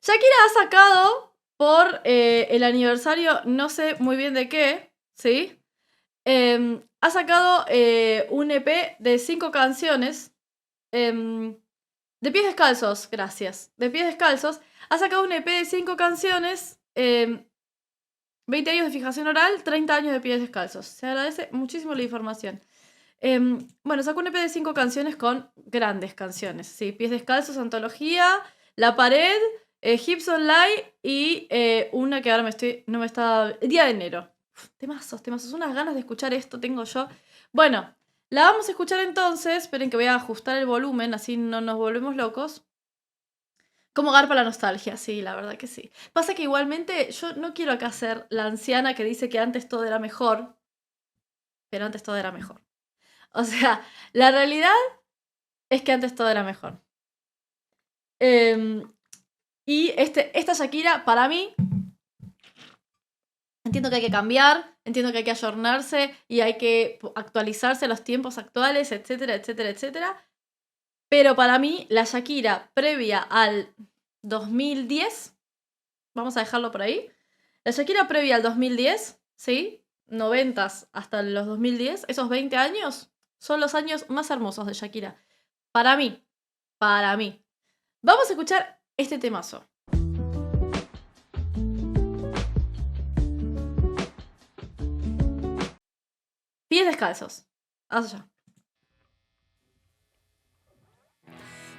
Shakira ha sacado por el aniversario, no sé muy bien de qué, ¿sí? Ha sacado un EP de 5 canciones. De Pies Descalzos, gracias. De Pies Descalzos. Ha sacado un EP de 5 canciones. 20 años de fijación oral, 30 años de Pies Descalzos. Se agradece muchísimo la información. Bueno, sacó un EP de 5 canciones con grandes canciones. Sí, Pies Descalzos, Antología, La Pared, Hips Online y una que ahora no me está... Día de Enero. Uf, temazos. Unas ganas de escuchar esto tengo yo. Bueno, la vamos a escuchar entonces. Esperen que voy a ajustar el volumen, así no nos volvemos locos. Como garpa la nostalgia, sí, la verdad que sí. Pasa que igualmente yo no quiero acá ser la anciana que dice que antes todo era mejor, pero antes todo era mejor. O sea, la realidad es que antes todo era mejor. Y esta Shakira, para mí, entiendo que hay que cambiar, entiendo que hay que ayornarse y hay que actualizarse a los tiempos actuales, etcétera, etcétera, etcétera. Pero para mí, la Shakira previa al 2010, vamos a dejarlo por ahí, la Shakira previa al 2010, ¿sí? 90s hasta los 2010, esos 20 años son los años más hermosos de Shakira. Para mí. Vamos a escuchar este temazo. Pies Descalzos. Vamos allá.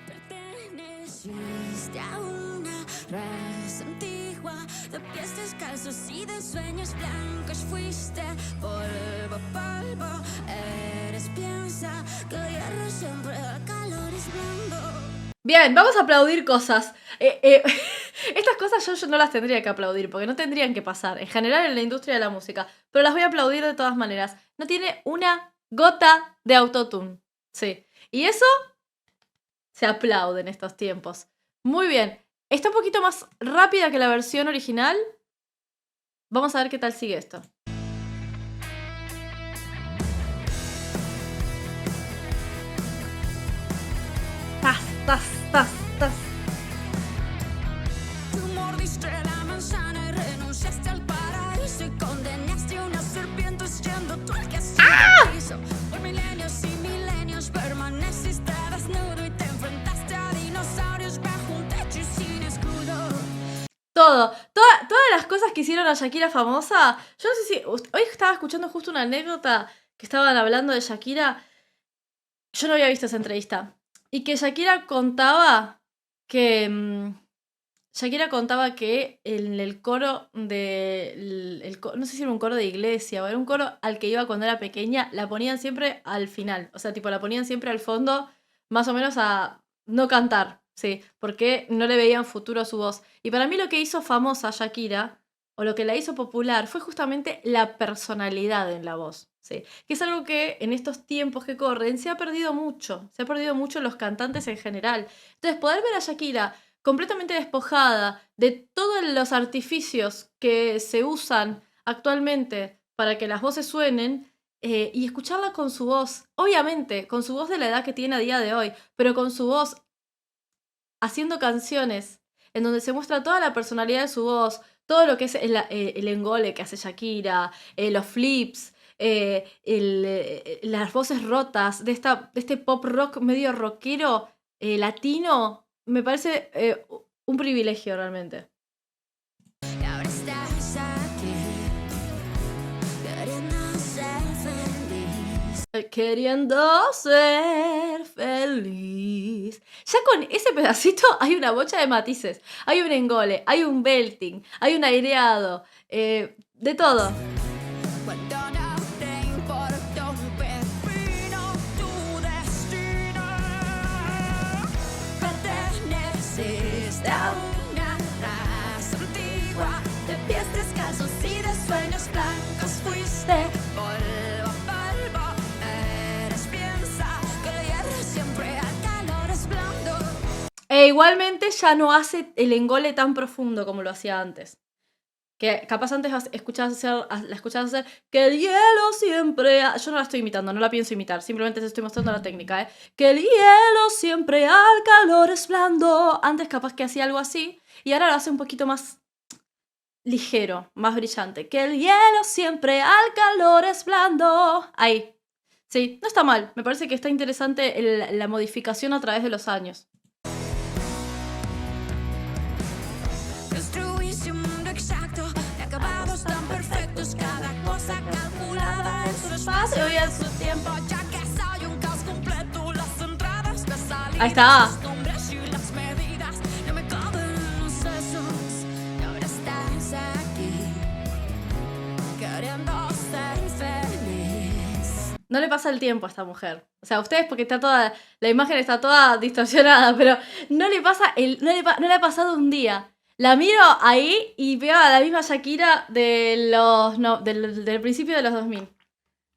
Perteneciste a una raza antigua de pies descalzos y de sueños blancos. Fuiste polvo, polvo. Eres piensa que el hierro siempre el calor es blando. Bien, vamos a aplaudir cosas. Estas cosas yo no las tendría que aplaudir porque no tendrían que pasar en general en la industria de la música, pero las voy a aplaudir de todas maneras. No tiene una gota de autotune. Sí. Y eso se aplaude en estos tiempos. Muy bien. Está un poquito más rápida que la versión original. Vamos a ver qué tal sigue esto. Tas. Tú mordiste la manzana y renunciaste al paraíso y condenaste a una serpiente siendo tú el que hizo. Por milenios y milenios permaneciste desnudo y te enfrentaste a dinosaurios bajo un techo y sin escudo. Todas las cosas que hicieron a Shakira famosa. Yo no sé si... Hoy estaba escuchando justo una anécdota que estaban hablando de Shakira. Yo no había visto esa entrevista. Y que Shakira contaba que... en el coro de... no sé si era un coro de iglesia o era un coro al que iba cuando era pequeña, la ponían siempre al final. O sea, tipo, la ponían siempre al fondo, más o menos a no cantar, sí, porque no le veían futuro a su voz. Y para mí lo que hizo famosa a Shakira, o lo que la hizo popular, fue justamente la personalidad en la voz, sí. Que es algo que en estos tiempos que corren se ha perdido mucho. Se ha perdido mucho en los cantantes en general. Entonces, poder ver a Shakira completamente despojada de todos los artificios que se usan actualmente para que las voces suenen y escucharla con su voz, obviamente con su voz de la edad que tiene a día de hoy, pero con su voz haciendo canciones en donde se muestra toda la personalidad de su voz, todo lo que es el engole que hace Shakira, los flips, las voces rotas de este pop rock medio rockero latino, me parece un privilegio realmente. Y ahora estás aquí, queriendo ser feliz. Queriendo ser feliz. Ya con ese pedacito hay una bocha de matices. Hay un engole, hay un belting, hay un aireado, de todo. Cuando no te importa un pepino tu destino, perteneciste a una raza antigua de pies descalzos y de sueños blancos. Fuiste polvo, polvo, eres piensa que el hierro siempre al calor es blando. E igualmente ya no hace el engole tan profundo como lo hacía antes. Que capaz antes la escuchabas hacer que el hielo siempre... Yo no la estoy imitando, no la pienso imitar, simplemente te estoy mostrando la técnica, Que el hielo siempre al calor es blando. Antes capaz que hacía algo así Y ahora lo hace un poquito más ligero, más brillante. Que el hielo siempre al calor es blando. Ahí. Sí, no está mal. Me parece que está interesante la modificación a través de los años. Construiste un mundo exacto de acabados tan perfectos, cada cosa calculada en su espacio y en su tiempo. Ya que soy un caos completo, las entradas, las salidas, Ahí está. los nombres y las medidas no me caben en los sesos. Y ahora estás aquí, queriendo ser infeliz. No le pasa el tiempo a esta mujer. O sea, a ustedes porque está toda. La imagen está toda distorsionada, pero no le pasa no le ha pasado un día. La miro ahí y veo a la misma Shakira de del principio de los 2000.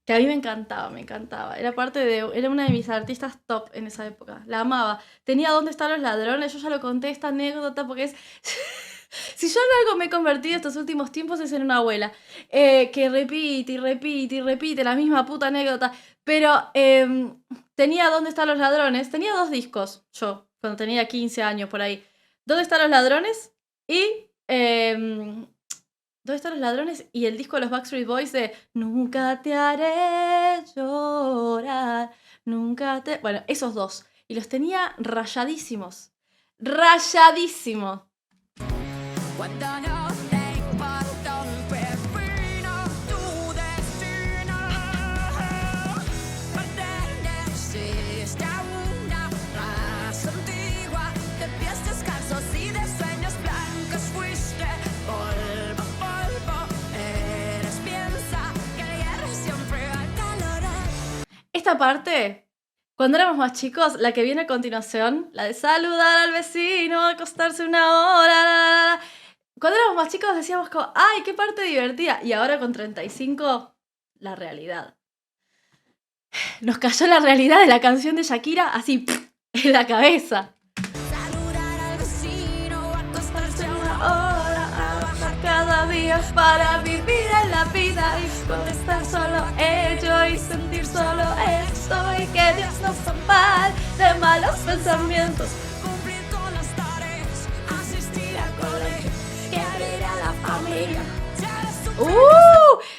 Que a mí me encantaba. Era una de mis artistas top en esa época. La amaba. Tenía ¿Dónde están los ladrones? Yo ya lo conté esta anécdota porque es... Si yo en algo me he convertido estos últimos tiempos es en una abuela. Que repite la misma puta anécdota. Pero tenía ¿Dónde están los ladrones? Tenía 2 discos yo, cuando tenía 15 años por ahí. ¿Dónde están los ladrones? Y... ¿Dónde están los ladrones? Y el disco de los Backstreet Boys de Nunca te haré llorar, nunca te... Bueno, esos 2. Y los tenía rayadísimos. ¡Rayadísimos! Cuando no te importa un pepino tu destino, perteneciste a una raza antigua de pies descalzos y de sueños blancos. Fuiste polvo, eres piensa que la guerra siempre al calor. Esta parte, cuando éramos más chicos, la que viene a continuación, la de saludar al vecino, acostarse una hora, Cuando éramos más chicos decíamos como, ¡ay, qué parte divertida! Y ahora con 35, la realidad. Nos cayó la realidad de la canción de Shakira así en la cabeza. Saludar al vecino, acostarse a una Ahora trabajar cada día para vivir en la vida y contestar solo ello y sentir solo esto y que Dios nos ampare de malos pensamientos. cumplir con las tareas, asistir al colegio, querer a la familia. Ya eres un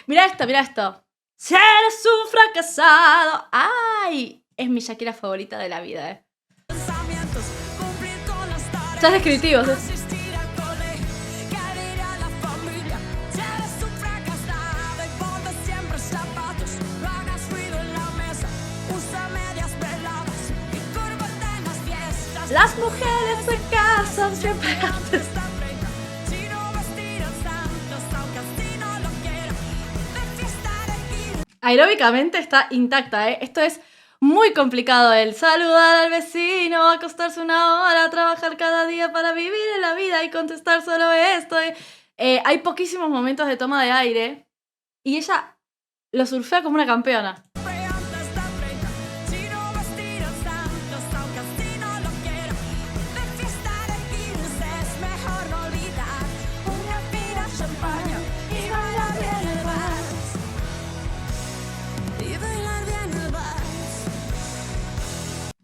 Mira esto. Si eres un fracasado. ¡Ay! Es mi Shakira favorita de la vida, pensamientos, cumplir con las tareas. Ya es descriptivo. Asistir al colegio, querer a la familia. Ya eres un fracasado y ponte siempre zapatos. No hagas ruido en la mesa, usa medias peladas y cúrvate en las fiestas. Las mujeres se casan siempre antes. Está 30, si no vestirán santos, aunque así no lo quiera. De fiesta de 15. Aeróbicamente está intacta, ¿eh? Esto es muy complicado. El saludar al vecino, acostarse una hora, trabajar cada día para vivir en la vida y contestar solo esto. Hay poquísimos momentos de toma de aire y ella lo surfea como una campeona. Antes de 30, si no vestirán santos, aunque así no lo quiera. De fiesta de 15 es mejor no olvidar. Una fina champaña y bailar bien el vals. Y bailar bien el vals.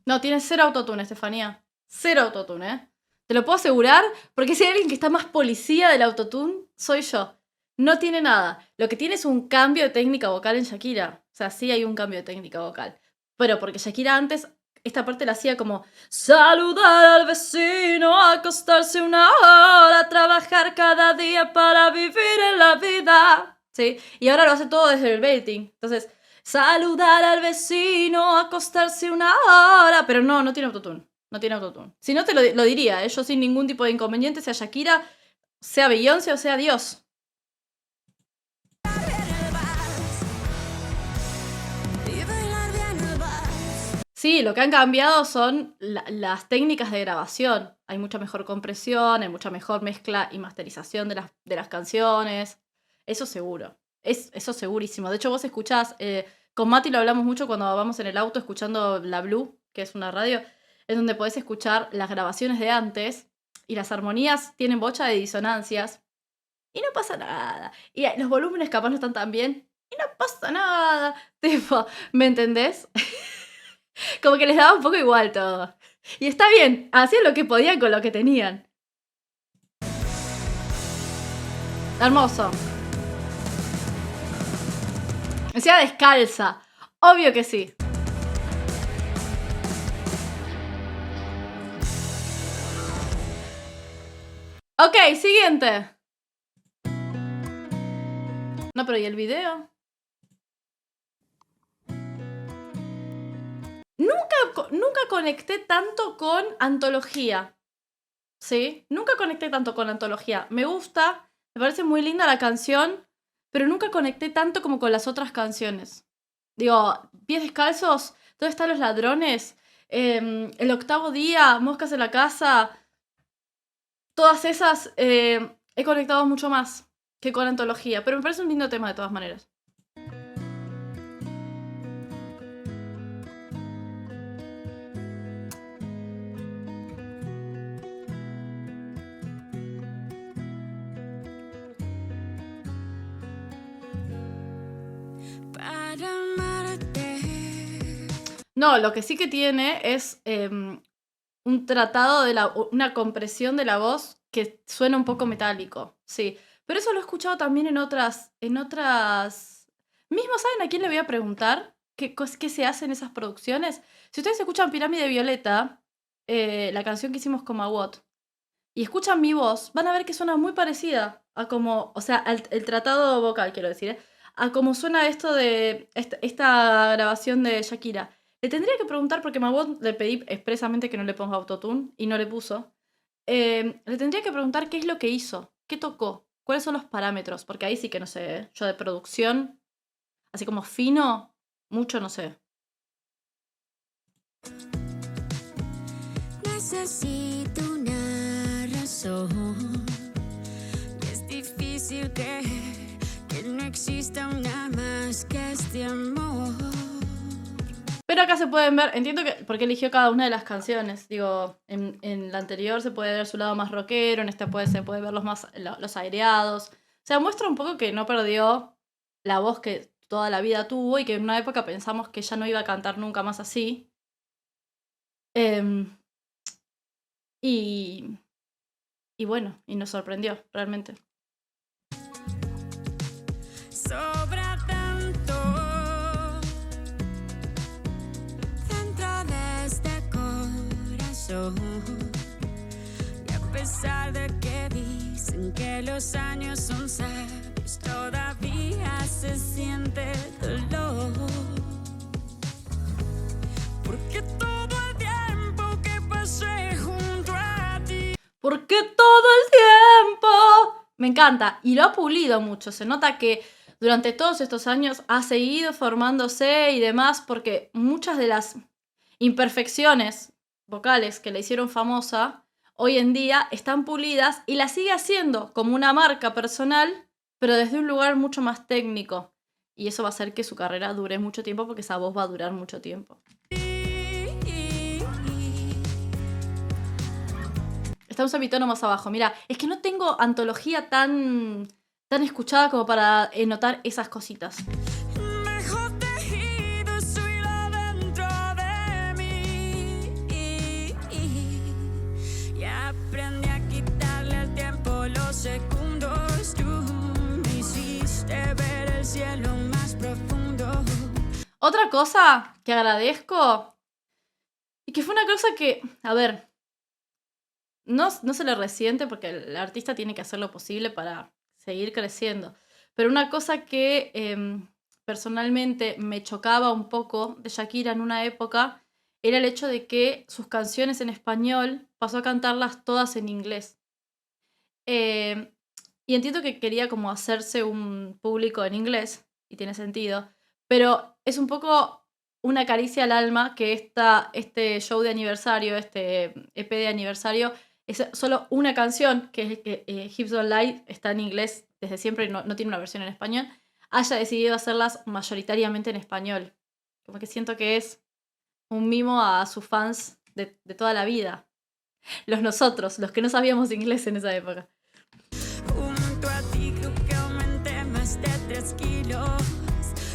No, tiene 0 autotune, Estefanía. 0 autotune, ¿eh? Te lo puedo asegurar, porque si hay alguien que está más policía del autotune, soy yo. No tiene nada. Lo que tiene es un cambio de técnica vocal en Shakira. O sea, sí hay un cambio de técnica vocal. Pero porque Shakira antes, esta parte la hacía como saludar al vecino, acostarse una hora, trabajar cada día para vivir en la vida. ¿Sí? Y ahora lo hace todo desde el belting. Entonces, saludar al vecino, acostarse una hora. Pero no tiene autotune. No tiene autotune. Si no, te lo diría, ¿eh? Yo sin ningún tipo de inconveniente, sea Shakira, sea Beyoncé o sea Dios. Sí, lo que han cambiado son las técnicas de grabación. Hay mucha mejor compresión, hay mucha mejor mezcla y masterización de las canciones. Eso seguro. Eso segurísimo. De hecho, vos escuchás, con Mati lo hablamos mucho cuando vamos en el auto escuchando La Blue, que es una radio, es donde podés escuchar las grabaciones de antes y las armonías tienen bocha de disonancias y no pasa nada. Y los volúmenes capaz no están tan bien y no pasa nada. Tipo, ¿me entendés? Como que les daba un poco igual todo. Y está bien, hacían lo que podían con lo que tenían. Hermoso. Decía descalza. Obvio que sí. Ok, siguiente. No, pero ¿y el video? Nunca conecté tanto con antología. ¿Sí? Nunca conecté tanto con antología. Me gusta, me parece muy linda la canción, pero nunca conecté tanto como con las otras canciones. Digo, Pies Descalzos, ¿dónde están los ladrones? El octavo día, Moscas en la casa. Todas esas he conectado mucho más que con antología, pero me parece un lindo tema de todas maneras. Para amarte. No, lo que sí que tiene es un tratado de una compresión de la voz que suena un poco metálico, sí. Pero eso lo he escuchado también en otras... Mismo, ¿saben a quién le voy a preguntar qué se hace en esas producciones? Si ustedes escuchan Pirámide Violeta, la canción que hicimos con Mawot, y escuchan mi voz, van a ver que suena muy parecida a como... O sea, el tratado vocal, quiero decir, a como suena esto de... esta grabación de Shakira. Le tendría que preguntar, porque Mawot le pedí expresamente que no le ponga autotune, y no le puso. Le tendría que preguntar qué es lo que hizo, qué tocó, cuáles son los parámetros, porque ahí sí que no sé, ¿eh? Yo de producción, así como fino, mucho no sé. Necesito una razón. Y es difícil creer que no exista una más que este amor. Pero acá se pueden ver, entiendo que porque eligió cada una de las canciones. Digo, en la anterior se puede ver su lado más rockero, en esta se puede ver los aireados. O sea, muestra un poco que no perdió la voz que toda la vida tuvo y que en una época pensamos que ya no iba a cantar nunca más así. Y bueno, y nos sorprendió, realmente. Sobra tanto dentro de este corazón. Y a pesar de que dicen que los años son sabios, todavía se siente dolor. Porque todo el tiempo que pasé junto a ti. Porque todo el tiempo... Me encanta. Y lo ha pulido mucho. Se nota que durante todos estos años ha seguido formándose y demás, porque muchas de las imperfecciones vocales que le hicieron famosa hoy en día están pulidas y la sigue haciendo como una marca personal, pero desde un lugar mucho más técnico. Y eso va a hacer que su carrera dure mucho tiempo, porque esa voz va a durar mucho tiempo. Estamos a mi tono más abajo. Mira, es que no tengo antología tan escuchada como para notar esas cositas. Mejor tejido soy la dentro de mí. Y aprendí a quitarle al tiempo los segundos. Tú me hiciste ver el cielo más profundo. Otra cosa que agradezco, y que fue una cosa que, a ver, no se le resiente porque el artista tiene que hacer lo posible para seguir creciendo. Pero una cosa que personalmente me chocaba un poco de Shakira en una época era el hecho de que sus canciones en español pasó a cantarlas todas en inglés. Y entiendo que quería como hacerse un público en inglés, y tiene sentido, pero es un poco una caricia al alma que este show de aniversario, este EP de aniversario, es solo una canción, que es Hips Don't Lie, está en inglés desde siempre y no tiene una versión en español, haya decidido hacerlas mayoritariamente en español. Como que siento que es un mimo a sus fans de toda la vida. Nosotros, los que no sabíamos inglés en esa época. Junto a ti creo que aumenté más de 3 kilos.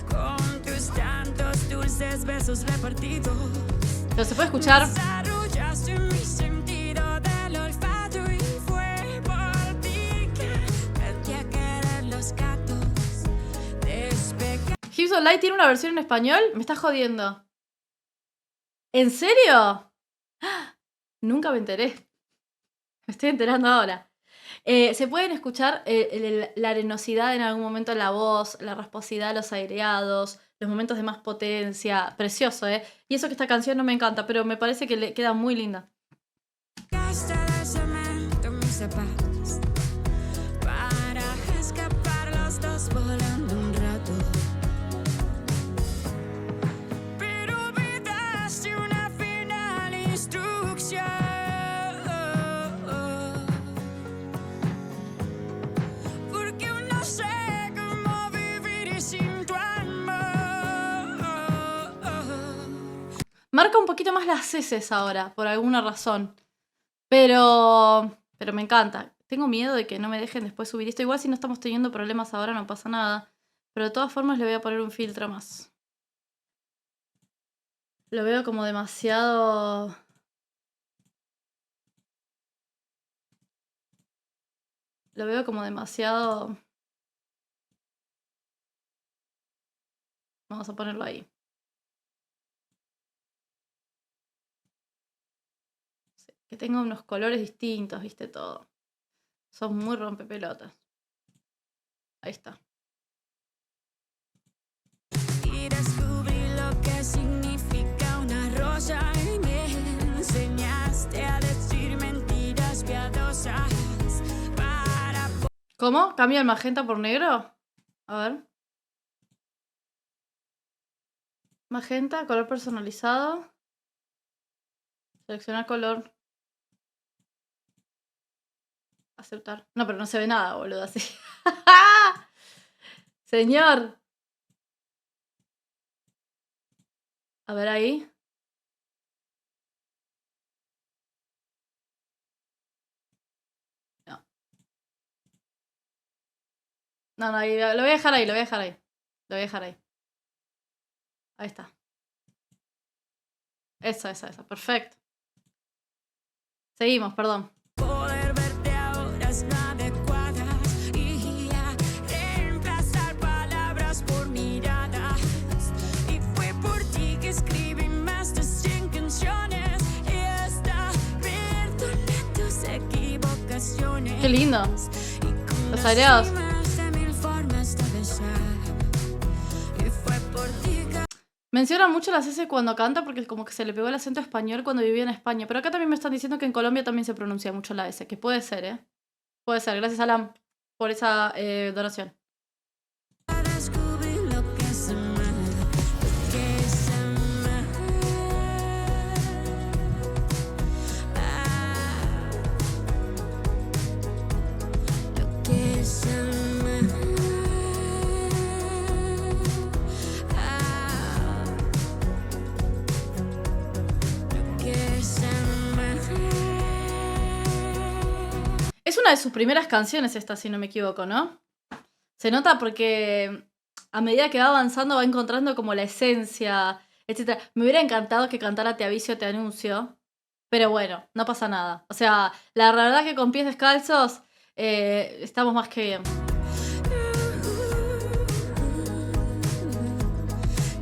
Con tus tantos dulces besos repartidos. Pero se puede escuchar. Desarrollaste mi sentido del olfato y fue por ti que perdí aquel Online tiene una versión en español? Me estás jodiendo. ¿En serio? Nunca me enteré. Me estoy enterando ahora. Se pueden escuchar la arenosidad en algún momento en la voz, la rasposidad, los aireados, los momentos de más potencia. Precioso, ¿eh? Y eso que esta canción no me encanta, pero me parece que le queda muy linda. Gasta de cemento mis zapatos para escapar los dos volando un rato. Pero olvidaste una final instrucción. Porque no sé cómo vivir sin tu amor. Marca un poquito más las heces ahora, por alguna razón. Pero me encanta. Tengo miedo de que no me dejen después subir esto. Igual si no estamos teniendo problemas ahora no pasa nada. Pero de todas formas le voy a poner un filtro más. Lo veo como demasiado... Lo veo como demasiado... Vamos a ponerlo ahí. Sí, que tenga unos colores distintos, viste todo. Son muy rompepelotas. Ahí está. Y descubrí lo que significa una rosa y me enseñaste a decir mentiras piadosas para ¿Cómo? ¿Cambia el magenta por negro? A ver. Magenta, color personalizado. Seleccionar color. Aceptar. No, pero no se ve nada, boludo, así. Señor. A ver ahí. No. No, ahí, lo voy a dejar ahí, lo voy a dejar ahí. Lo voy a dejar ahí. Ahí está. Eso. Perfecto. Seguimos, perdón. poder verte a horas no adecuadas y a reemplazar palabras por miradas. Y fue por ti que escribí más de 100 canciones y hasta perdoné tus equivocaciones. Qué lindo. Y Los aireados. más de 1000 formas de besar. Y fue por ti que Menciona mucho las S cuando canta porque como que se le pegó el acento español cuando vivía en España. Pero acá también me están diciendo que en Colombia también se pronuncia mucho la S. Que puede ser, ¿eh? Puede ser. Gracias, Alan, por esa donación. descubrí lo que es amar, lo que es amar. Lo que es amar. Lo que es amar. Es una de sus primeras canciones esta, si no me equivoco, ¿no? Se nota porque a medida que va avanzando va encontrando como la esencia, etc. Me hubiera encantado que cantara Te aviso, te anuncio. Pero bueno, no pasa nada. O sea, la verdad que con pies descalzos estamos más que bien.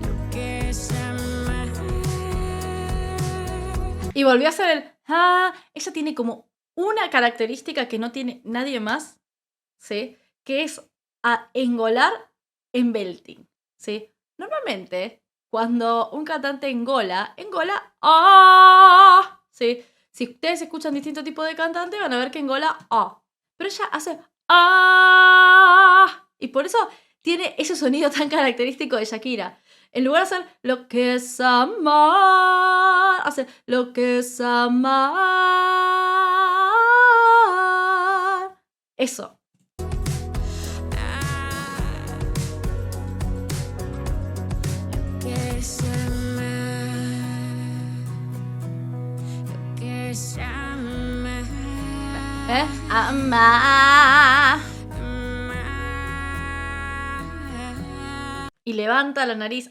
Lo que es amar. Y volvió a hacer el... ella tiene como una característica que no tiene nadie más, ¿sí? Que es a engolar en belting, ¿sí? Normalmente, cuando un cantante engola, ¡ah! ¿Sí? Si ustedes escuchan distintos tipos de cantante, van a ver que engola ¡ah! Pero ella hace ¡ah! Y por eso tiene ese sonido tan característico de Shakira. En lugar de hacer lo que es amar, hace lo que es amar. Eso. Lo que es amar. Lo que es amar. Amar. Amar. Y levanta la nariz.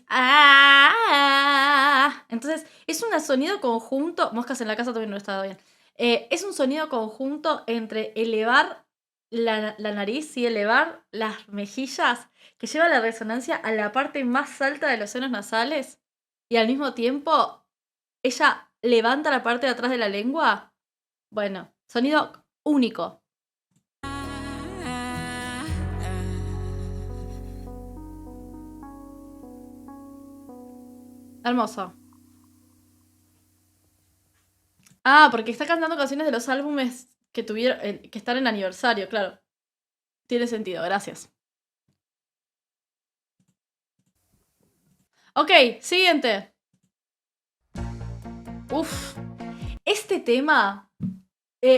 Entonces, es un sonido conjunto. Moscas en la casa también no estaba bien. Es un sonido conjunto entre elevar la nariz y elevar las mejillas, que lleva la resonancia a la parte más alta de los senos nasales, y al mismo tiempo ella levanta la parte de atrás de la lengua. Bueno, sonido único. Hermoso. Ah, porque está cantando canciones de los álbumes que tuvieron, que están en aniversario, claro. Tiene sentido, gracias. Ok, siguiente. Uf. Este tema,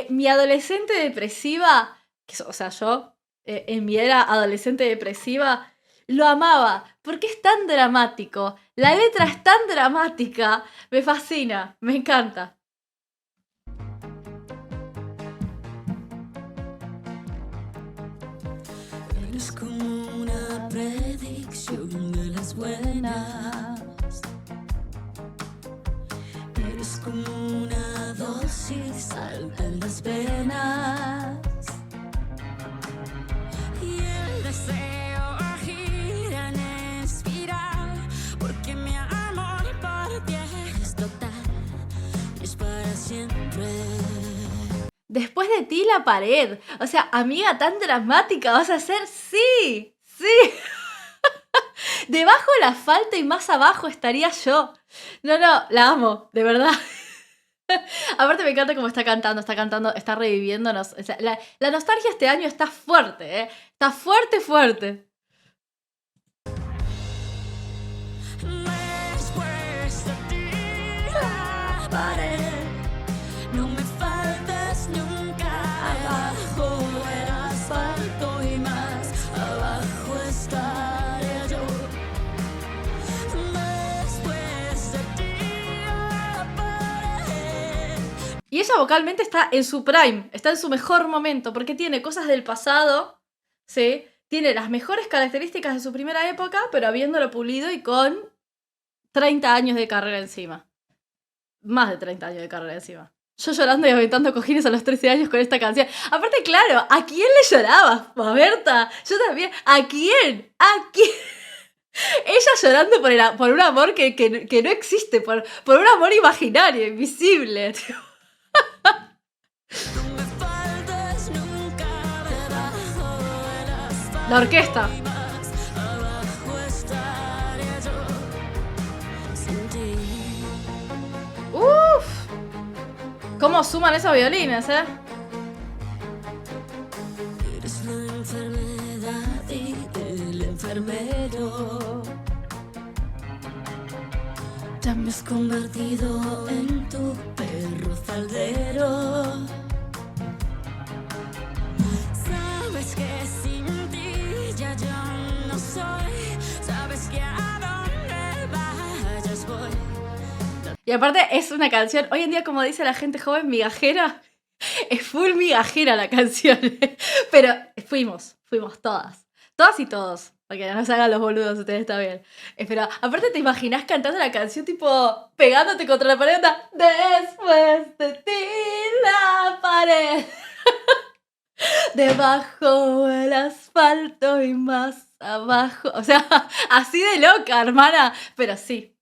mi adolescente depresiva, o sea, yo, en mi era adolescente depresiva, lo amaba, porque es tan dramático. La letra es tan dramática. Me fascina, me encanta. Eres como una predicción de las buenas. Eres como una dosis alta en las venas. Y el deseo gira en espiral, porque mi amor por ti es total, es para siempre. Después de ti la pared. O sea, amiga tan dramática vas a ser. Sí, sí. Debajo el asfalto y más abajo estaría yo. No, la amo, de verdad. Aparte me encanta cómo está cantando, está reviviéndonos. O sea, la nostalgia este año está fuerte, ¿eh? Está fuerte, fuerte. Después de ti la pared. No me faltes nunca. Abajo el asfalto y más abajo estaré yo. Después de ti la pared. Y ella vocalmente está en su prime, está en su mejor momento, porque tiene cosas del pasado, ¿sí? Tiene las mejores características de su primera época, pero habiéndolo pulido y con 30 años de carrera encima. Más de 30 años de carrera encima. Yo llorando y aventando cojines a los 13 años con esta canción. Aparte, claro, ¿a quién le llorabas, Berta? Yo también. ¿A quién? ¿A quién? Ella llorando por un amor que no existe, por un amor imaginario, invisible. No me faltes nunca. Debajo el asfalto. La orquesta. Y más abajo estaré yo. Sin ti. Uf. ¿Cómo suman esos violines, eh? Eres la enfermedad y el enfermero. Ya me has convertido en tu perro faldero. Sabes que sin ti ya yo no soy. Sabes que a donde vayas voy. Y aparte es una canción, hoy en día como dice la gente joven, migajera. Es full migajera la canción. Pero fuimos todas. Todas y todos. Porque no se hagan los boludos, ustedes está bien. Pero aparte te imaginás cantando la canción tipo pegándote contra la pared. Onda, después de ti la pared. Debajo el asfalto y más abajo. O sea, así de loca, hermana. Pero sí.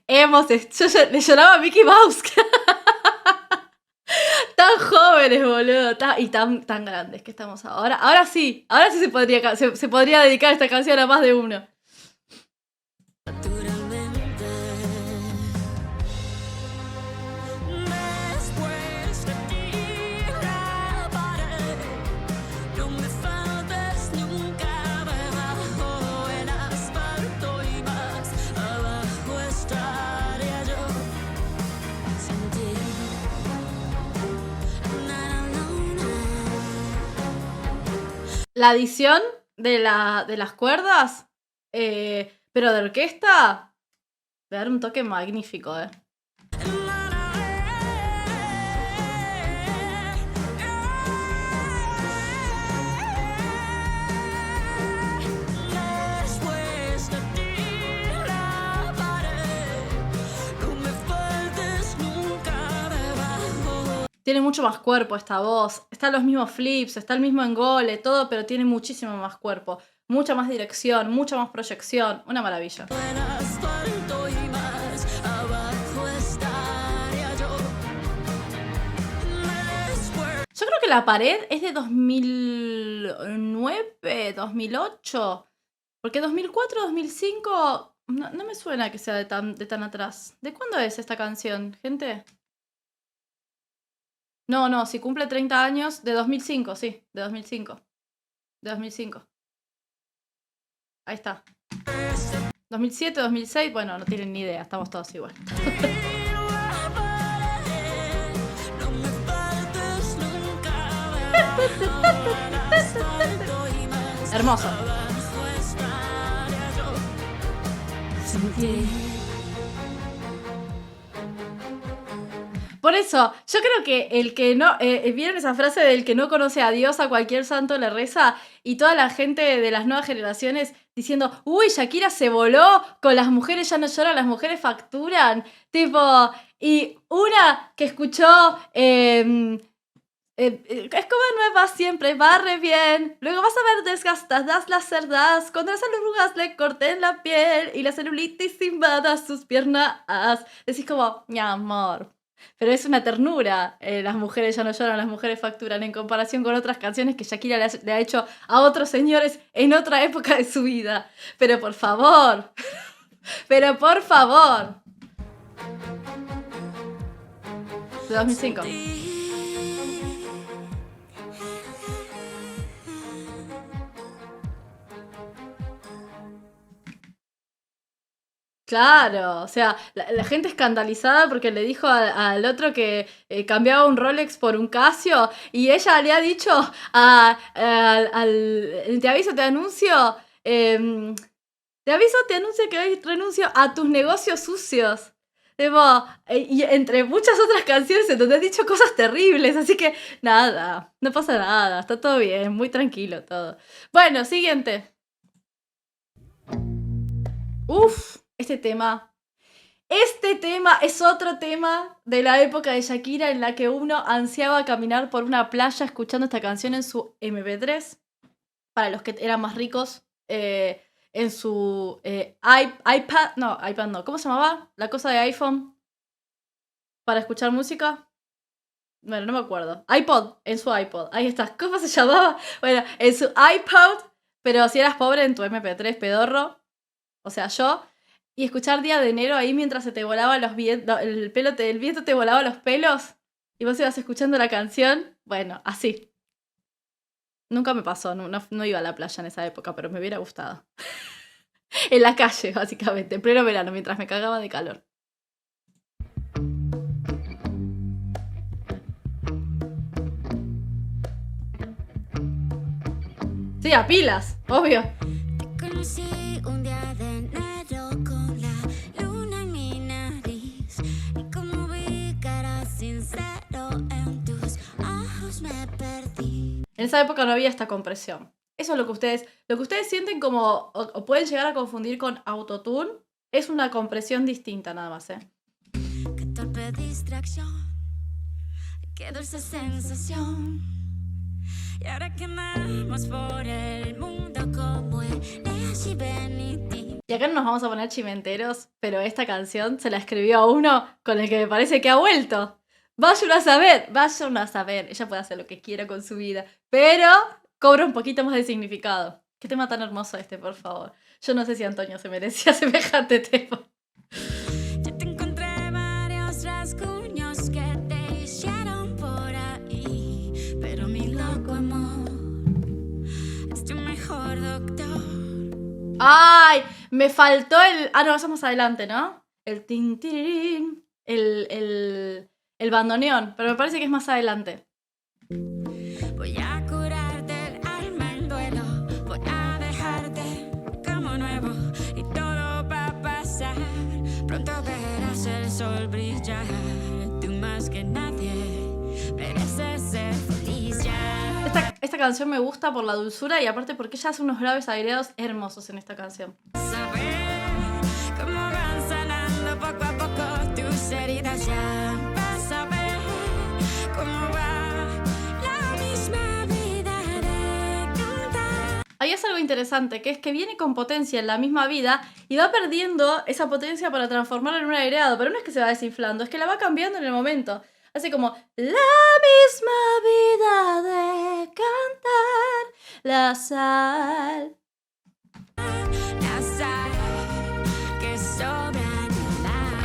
Yo le lloraba a Mickey Mouse. Tan jóvenes, boludo. Y tan grandes que estamos ahora. Ahora sí se podría dedicar esta canción a más de uno. Naturalmente. Después de ti la pared. No me faltes nunca. Debajo el asfalto y más abajo estaré yo. Sin ti. Na, na, na. La adición de las cuerdas, pero de orquesta, le da un toque magnífico, eh. Después de ti la pared. No me faltes nunca. Debajo. Tiene mucho más cuerpo esta voz. Están los mismos flips, está el mismo engole, todo, pero tiene muchísimo más cuerpo. Mucha más dirección, mucha más proyección. Una maravilla. Asfalto y más abajo estaría yo. Yo creo que La Pared es de 2009, 2008. Porque 2004, 2005... No me suena que sea de tan atrás. ¿De cuándo es esta canción, gente? No, si cumple 30 años, de 2005, sí, de 2005. De 2005. Ahí está. 2007, 2006, bueno, no tienen ni idea, estamos todos igual. No me faltes nunca. Asfalto y más Hermoso. abajo estaría yo. Sin ti. Por eso, yo creo que el que no... ¿vieron esa frase del que no conoce a Dios, a cualquier santo le reza? Y toda la gente de las nuevas generaciones diciendo, uy, Shakira se voló, con las mujeres ya no lloran, las mujeres facturan. Tipo, y una que escuchó... es como nueva siempre, barre bien. Luego vas a ver desgastadas las cerdas. Cuando las arrugas le corten la piel y la celulitis invada sus piernas. Decís como, mi amor. Pero es una ternura. Las mujeres ya no lloran, las mujeres facturan. En comparación con otras canciones que Shakira le ha hecho a otros señores en otra época de su vida. Pero por favor. Pero por favor. De 2005. Claro, o sea, la gente escandalizada porque le dijo al otro que cambiaba un Rolex por un Casio y ella le ha dicho te aviso, te anuncio, te aviso, te anuncio que hoy renuncio a tus negocios sucios. Y entre muchas otras canciones en donde has dicho cosas terribles, así que nada, no pasa nada, está todo bien, muy tranquilo todo. Bueno, siguiente. Uf. Este tema es otro tema de la época de Shakira en la que uno ansiaba caminar por una playa escuchando esta canción en su MP3. Para los que eran más ricos, en su iPad no, ¿cómo se llamaba? La cosa de iPhone para escuchar música. Bueno, no me acuerdo. iPod, en su iPod. Ahí está. ¿Cómo se llamaba? Bueno, en su iPod, pero si eras pobre en tu MP3 pedorro, o sea, yo... Y escuchar Día de Enero ahí mientras se te volaba el viento te volaba los pelos y vos ibas escuchando la canción. Bueno, así. Nunca me pasó, no iba a la playa en esa época, pero me hubiera gustado. En la calle, básicamente, en pleno verano, mientras me cagaba de calor. Sí, a pilas, obvio. Te conocí un día de enero con la luna en mi nariz. Y como vi que eras sincero en tus ojos me perdí. En esa época no había esta compresión. Eso es lo que ustedes sienten como, o pueden llegar a confundir con autotune, es una compresión distinta nada más, ¿eh? Qué torpe distracción, qué dulce sensación. Y ahora que andamos por el mundo como eres y Beniti. Y acá no nos vamos a poner chimenteros, pero esta canción se la escribió a uno con el que me parece que ha vuelto. Vayan a saber. Ella puede hacer lo que quiera con su vida, pero cobra un poquito más de significado. Qué tema tan hermoso este, por favor. Yo no sé si Antonio se merecía semejante tema. Yo te encontré varios rasguños que te hicieron por ahí, pero mi loco amor es tu mejor doctor. ¡Ay! Me faltó el... Ah, no, eso más adelante, ¿no? El tin, tirirín, el bandoneón, pero me parece que es más adelante. Voy a curarte el alma en duelo, voy a dejarte como nuevo y todo va a pasar. Pronto verás el sol brillar, tú más que nadie mereces ser feliz ya. Esta canción me gusta por la dulzura y aparte porque ella hace unos graves agregados hermosos en esta canción. Saber cómo van sanando poco a poco tus heridas ya. Vas a ver cómo y es algo interesante, que es que viene con potencia en la misma vida y va perdiendo esa potencia para transformarla en un aireado, pero no es que se va desinflando, es que la va cambiando en el momento. Así como, la misma vida de cantar la sal. La sal que sobra en el mar.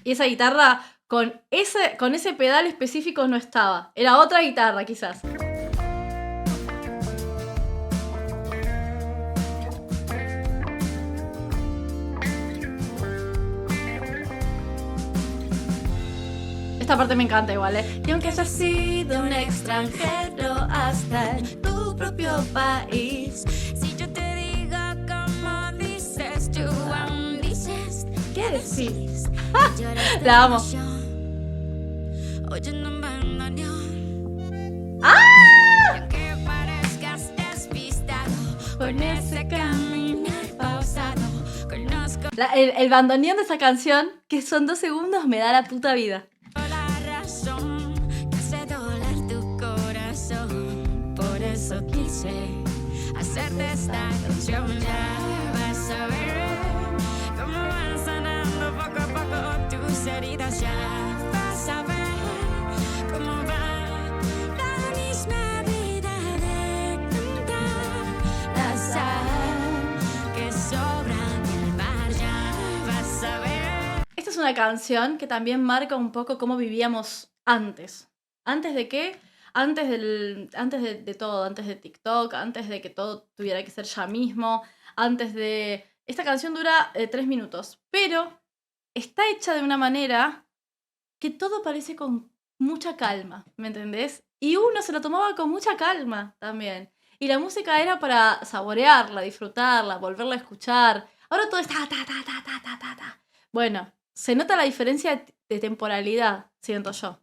Y esa guitarra con ese pedal específico no estaba. Era otra guitarra, quizás. Esta parte me encanta igual, ¿eh? Y aunque hayas sido un extranjero hasta en tu propio país, Si yo te digo como dices, tú aún dices ¿qué decís? lloras de La amo. emoción, oyendo un bandoneón. ¡Ah! Y aunque parezcas despistado por ese caminar pausado, conozco El bandoneón de esa canción, que son 2 segundos, me da la puta vida. la razón que hace doler tu corazón. Por eso quise hacerte esta canción. Ya vas a ver cómo van sanando poco a poco tus heridas. Ya vas a ver cómo va la misma vida de cantar la sal que sobra en el mar. Ya vas a ver. Esta es una canción que también marca un poco cómo vivíamos antes. ¿Antes de qué? Antes de todo, antes de TikTok, antes de que todo tuviera que ser ya mismo, antes de... Esta canción dura 3 minutos, pero está hecha de una manera que todo parece con mucha calma, ¿me entendés? Y uno se lo tomaba con mucha calma también. Y la música era para saborearla, disfrutarla, volverla a escuchar. Ahora todo es ta, ta, ta, ta, ta, ta, ta, ta. Bueno, se nota la diferencia de temporalidad, siento yo.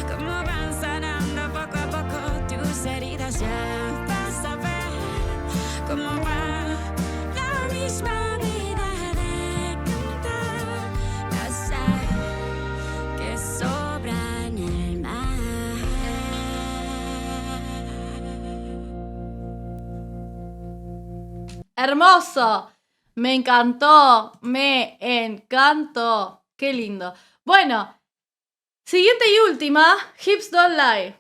Cómo van sanando poco a poco tus heridas. Ya vas a ver cómo va la misma vida de cantar la sal que sobra en el mar. ¡Hermoso! Me encantó, me encantó. Qué lindo. Bueno, siguiente y última, Hips Don't Lie.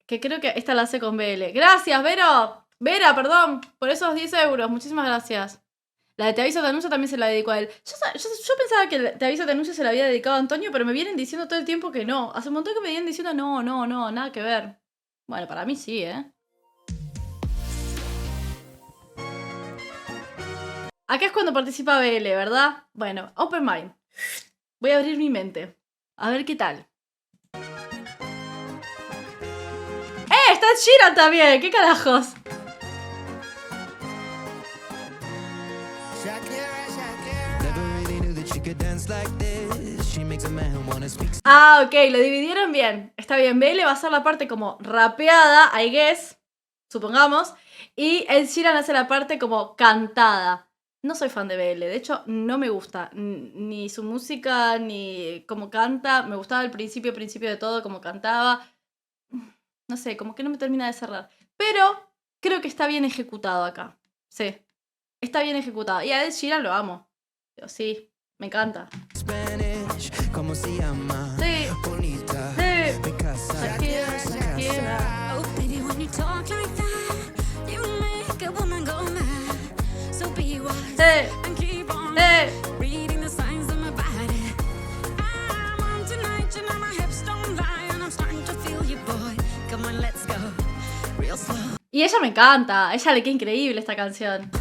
Que creo que esta la hace con BL. Gracias, Vero. Vera, perdón, por esos 10 euros. Muchísimas gracias. La de Te Aviso Te Anuncio también se la dedico a él. Yo pensaba que Te Aviso Te Anuncio se la había dedicado a Antonio, pero me vienen diciendo todo el tiempo que no. Hace un montón que me vienen diciendo no, nada que ver. Bueno, para mí sí, ¿eh? Acá es cuando participa BL, ¿verdad? Bueno, open mind. Voy a abrir mi mente. A ver qué tal. Está Sheeran también. ¿Qué carajos? Ah, ok, lo dividieron bien. Está bien, BL va a hacer la parte como rapeada, I guess, supongamos, y Ed Sheeran hace la parte como cantada. No soy fan de BL, de hecho no me gusta ni su música ni cómo canta. Me gustaba al principio de todo, como cantaba. No sé, como que no me termina de cerrar. Pero creo que está bien ejecutado acá. Sí, está bien ejecutado. Y a Ed Sheeran lo amo. Pero sí, me encanta. ¿Cómo se llama? Sí. Bonita. Sí. Mi casa. Shakira. Oh, baby, when you talk like that, you make a woman go mad. So be wise Sí. and keep on Sí. reading the signs of my body. I'm on tonight, you know my hips don't lie, and I'm starting to feel you, boy. Come on, let's go real slow. Y ella me encanta. A ella le queda increíble esta canción.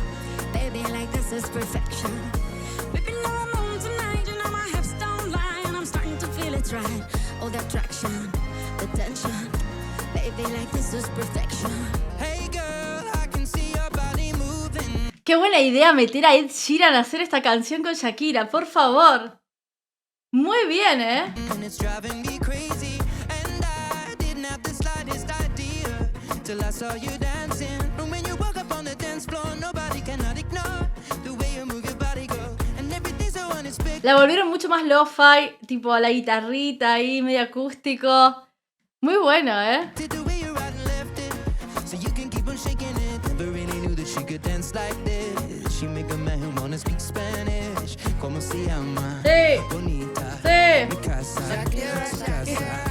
Baby, like this is perfection. Baby, no, I'm on tonight, you know my hips don't lie, and I'm starting to feel it's right. All the attraction, the tension. Baby, like this is perfection. Hey girl, I can see your body moving. Qué buena idea meter a Ed Sheeran a hacer esta canción con Shakira, por favor. Muy bien, ¿eh? And it's driving me crazy. And I didn't have the slightest idea till I saw you dancing. And when you walk up on the dance floor, nobody cannot ignore the way you move your body, girl. And everything's so unexpected. La volvieron mucho más lo-fi, tipo la guitarrita ahí, medio acústico. Muy bueno, ¿eh? Did the way you right and left it, so you can keep on shaking it. Never really knew that she could dance like this. She make a man wanna speak Spanish. Como se llama? Sí, Bonita. sí. Mi casa. Su casa.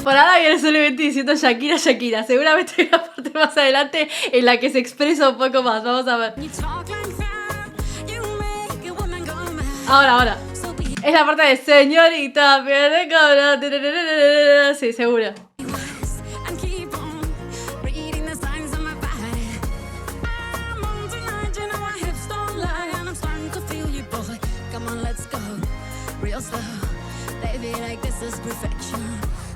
Por ahora viene solamente diciendo Shakira, Shakira. Seguramente hay una parte más adelante en la que se expresa un poco más. Vamos a ver. You talk like that, you make a woman go mad. Ahora. So be Es la parte de señorita, pierde cobra. Sí, seguro. wise and keep on reading the signs on my body. I'm on tonight, you know my hips don't lie, and I'm starting to feel you, boy. Come on, let's go real slow, baby, like this is perfection.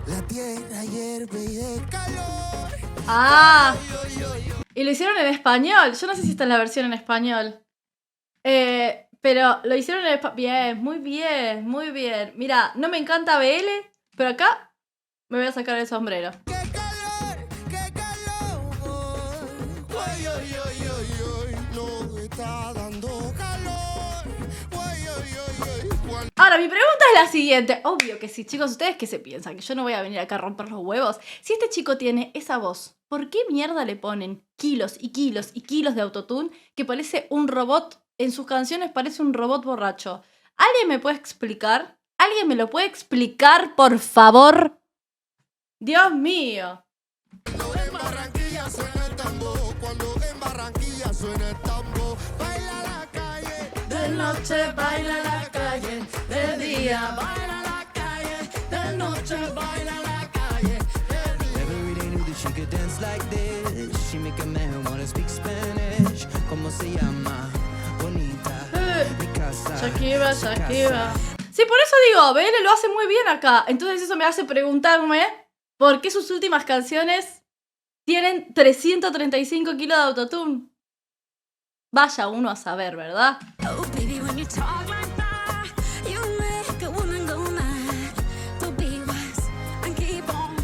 La tierra hierve y de calor. Ah. Y lo hicieron en español. Yo no sé si está en la versión en español. Pero lo hicieron en español. Bien, muy bien, muy bien. Mira, no me encanta BL, pero acá me voy a sacar el sombrero. ¡Qué calor! ¡Qué calor! ¡Ay, ay, ay, ay, ay! No está dando calor. ¡Ay, ay, ay, ay! Cuando Ahora, mi pregunta es la siguiente. Obvio que sí, chicos, ¿ustedes qué se piensan? ¿Que yo no voy a venir acá a romper los huevos? Si este chico tiene esa voz, ¿por qué mierda le ponen kilos y kilos y kilos de autotune que parece un robot? En sus canciones parece un robot borracho. ¿Alguien me puede explicar? ¿Alguien me lo puede explicar, por favor? Dios mío. en Barranquilla suena el tambor, cuando en Barranquilla suena el tambor, baila la calle. De noche baila la calle, de día baila la calle, de noche baila la calle. Never really knew that she could dance like this. She make a man wanna speak Spanish. ¿Cómo se llama? Bonita. Mi casa. Shakira, su Shakira. casa. Sí, por eso digo, BL lo hace muy bien acá. Entonces eso me hace preguntarme por qué sus últimas canciones tienen 335 kilos de autotune. Vaya uno a saber, ¿verdad? Oh, baby, when you talk like that, you make a woman go mad. So be wise and keep on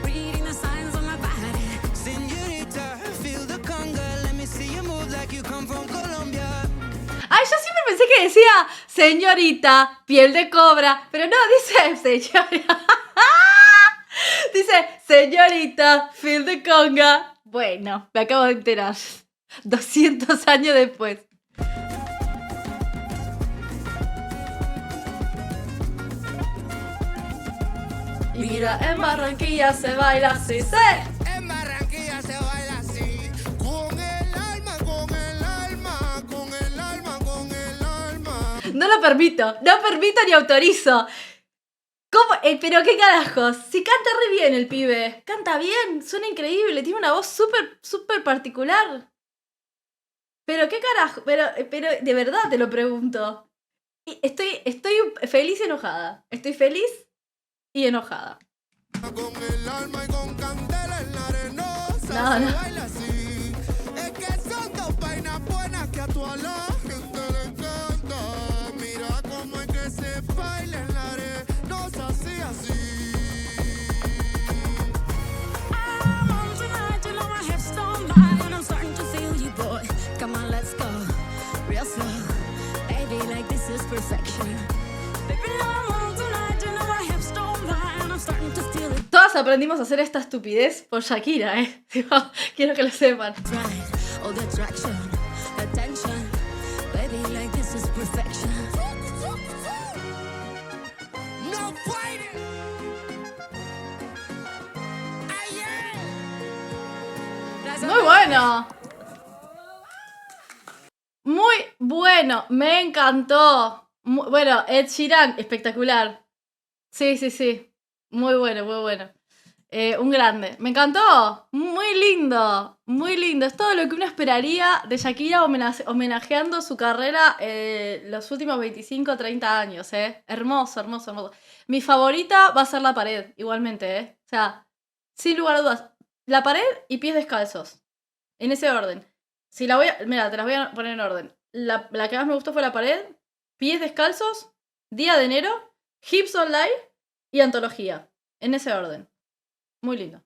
reading the signs on my body. Señorita, feel the conga. Let me see you move like you come from Colombia. Ay, yo siempre pensé que decía señorita, piel de cobra, pero no, dice señora. Dice señorita, piel de conga. Bueno, me acabo de enterar. 200 años después. Y mira, en Barranquilla se baila así, ¡sí! En Barranquilla se baila así. Con el alma, con el alma, con el alma, con el alma. No lo permito, no permito ni autorizo. ¿Cómo? Pero qué carajos, si canta re bien el pibe. Canta bien, suena increíble, tiene una voz súper particular. Pero qué carajo, pero de verdad te lo pregunto. Y estoy feliz y enojada. Estoy feliz y enojada. Con el alma y con candela en la arenosa No, se no. baila así. Es que son dos vainas buenas que a tu la gente le encanta. Mira cómo es que se baila en la arenosa así, así. I'm on tonight, you know my hips don't lie, and I'm starting to feel you, boy. Come on, let's go real slow, baby, like this is perfection. Baby, I'm on tonight, you know my hips don't lie, and I'm starting to feel it. Todas aprendimos a hacer esta estupidez por Shakira, Tipo, quiero que lo sepan. Right, all the attraction, attention, baby, like this is perfection. No fighting. Ay, yeah. Muy bueno. Muy bueno, me encantó. Bueno, Ed Sheeran, espectacular. Sí. Muy bueno, muy bueno. Un grande. Me encantó. Muy lindo. Muy lindo. Es todo lo que uno esperaría de Shakira homenajeando su carrera los últimos 25 o 30 años, Hermoso. Mi favorita va a ser La Pared, igualmente, O sea, sin lugar a dudas. La Pared y Pies Descalzos. En ese orden. Si la voy a... Mira, te las voy a poner en orden. La que más me gustó fue La Pared, Pies Descalzos, Día de Enero, Hips Online y Antología. En ese orden. Muy lindo.